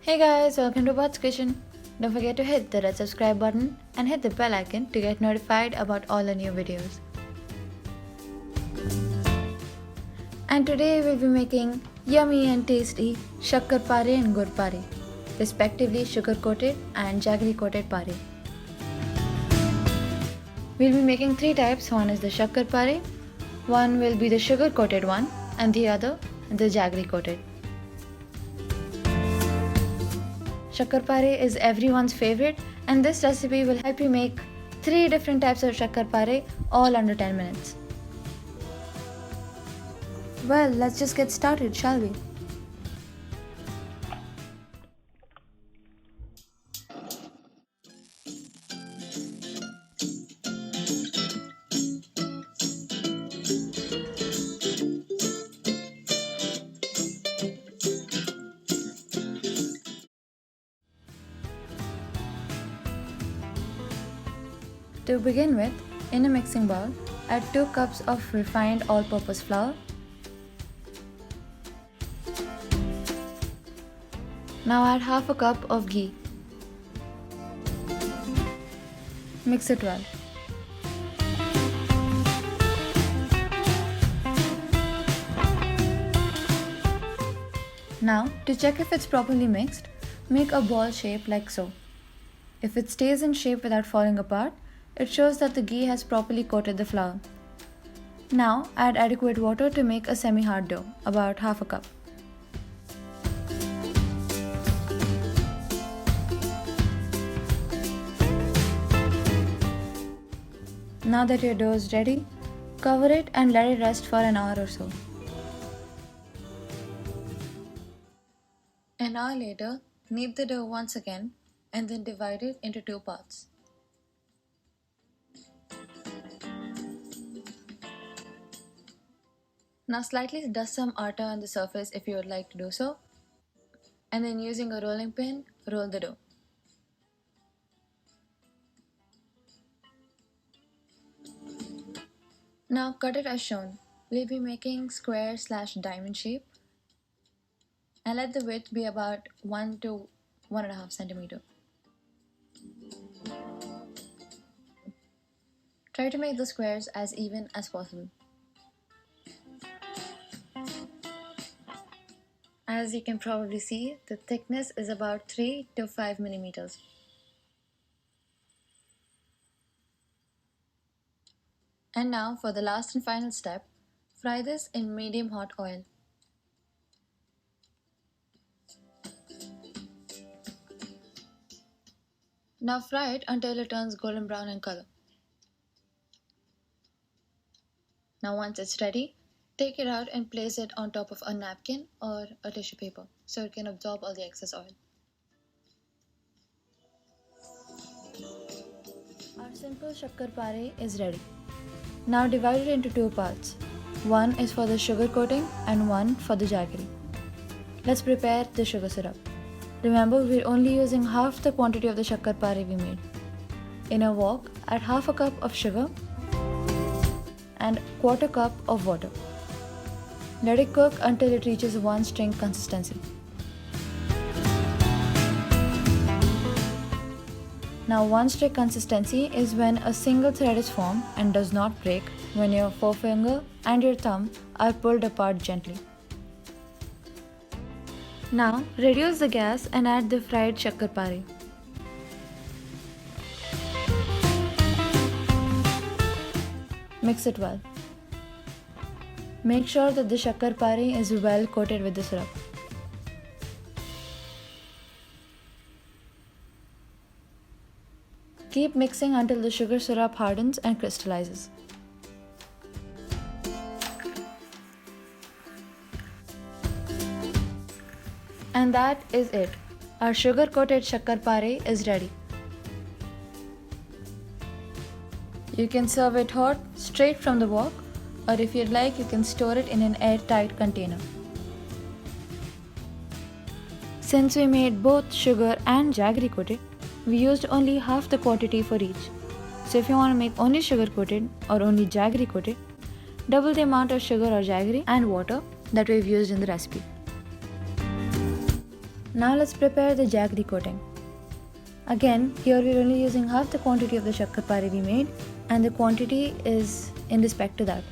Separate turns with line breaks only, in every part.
Hey guys, welcome to Bot's Kitchen. Don't forget to hit the red subscribe button and hit the bell icon to get notified about all the new videos. And today we'll be making yummy and tasty shakkar pare and gur pare, respectively sugar coated and jaggery coated pare. We'll be making three types. One is the shakkar pare, one will be the sugar coated one, and the other the jaggery coated. Shakkar pare is everyone's favorite, and this recipe will help you make 3 different types of shakkar pare all under 10 minutes. Well, let's just get started, shall we? To begin with, in a mixing bowl, add 2 cups of refined all-purpose flour. Now add half a cup of ghee. Mix it well. Now, to check if it's properly mixed, make a ball shape like so. If it stays in shape without falling apart, it shows that the ghee has properly coated the flour. Now add adequate water to make a semi-hard dough, about half a cup. Now that your dough is ready, cover it and let it rest for an hour or so. An hour later, knead the dough once again and then divide it into 2 parts. Now slightly dust some atta on the surface if you would like to do so, and then using a rolling pin, roll the dough. Now cut it as shown. We'll be making square/diamond shape, and let the width be about 1 to 1.5 centimeter. Try to make the squares as even as possible. As you can probably see, the thickness is about 3 to 5 millimeters. And now for the last and final step, fry this in medium hot oil. Now fry it until it turns golden brown in color. Now once it's ready, take it out and place it on top of a napkin or a tissue paper so it can absorb all the excess oil. Our simple shakkar pare is ready. Now divide it into 2 parts. One is for the sugar coating and one for the jaggery. Let's prepare the sugar syrup. Remember, we're only using half the quantity of the shakkar pare we made. In a wok, add half a cup of sugar and 1/4 cup of water. Let it cook until it reaches one string consistency. Now one string consistency is when a single thread is formed and does not break when your forefinger and your thumb are pulled apart gently. Now reduce the gas and add the fried shakkar pare. Mix it well. Make sure that the shakkar pare is well coated with the syrup. Keep mixing until the sugar syrup hardens and crystallizes. And that is it. Our sugar coated shakkar pare is ready. You can serve it hot straight from the wok, or if you'd like, you can store it in an airtight container. Since we made both sugar and jaggery coated, we used only half the quantity for each. So if you want to make only sugar coated or only jaggery coated, double the amount of sugar or jaggery and water that we've used in the recipe. Now let's prepare the jaggery coating. Again, here we're only using half the quantity of the shakkarpare we made, and the quantity is in respect to that.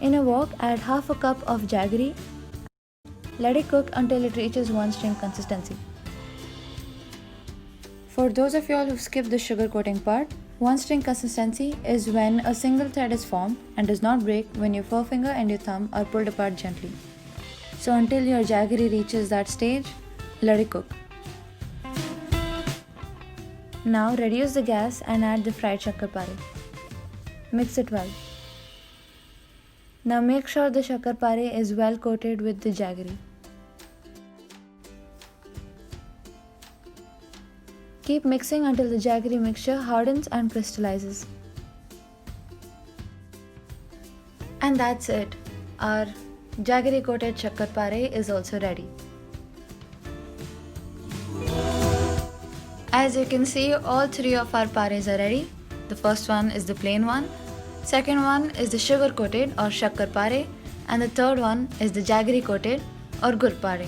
In a wok, add half a cup of jaggery. Let it cook until it reaches one string consistency. For those of y'all who've skipped the sugar coating part, one string consistency is when a single thread is formed and does not break when your forefinger and your thumb are pulled apart gently. So until your jaggery reaches that stage, let it cook. Now reduce the gas and add the fried shakkarpare. Mix it well. Now make sure the shakkarpare is well coated with the jaggery. Keep mixing until the jaggery mixture hardens and crystallizes. And that's it. Our jaggery coated shakkarpare is also ready. As you can see, all three of our pares are ready. The first one is the plain one, second one is the sugar coated or shakkarpare, and the third one is the jaggery coated or gurpare.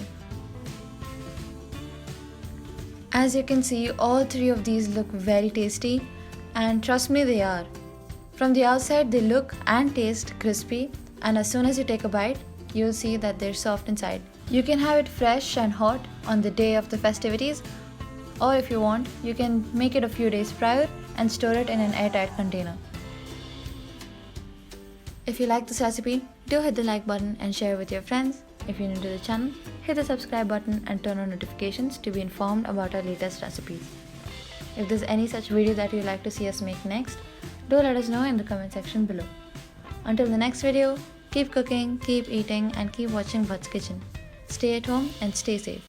As you can see, all three of these look very tasty, and trust me, they are. From the outside they look and taste crispy, and as soon as you take a bite, you'll see that they're soft inside. You can have it fresh and hot on the day of the festivities, or if you want, you can make it a few days prior and store it in an airtight container. If you like this recipe, do hit the like button and share with your friends. If you're new to the channel, hit the subscribe button and turn on notifications to be informed about our latest recipes. If there's any such video that you'd like to see us make next, do let us know in the comment section below. Until the next video, keep cooking, keep eating, and keep watching Bhatt's Kitchen. Stay at home and stay safe.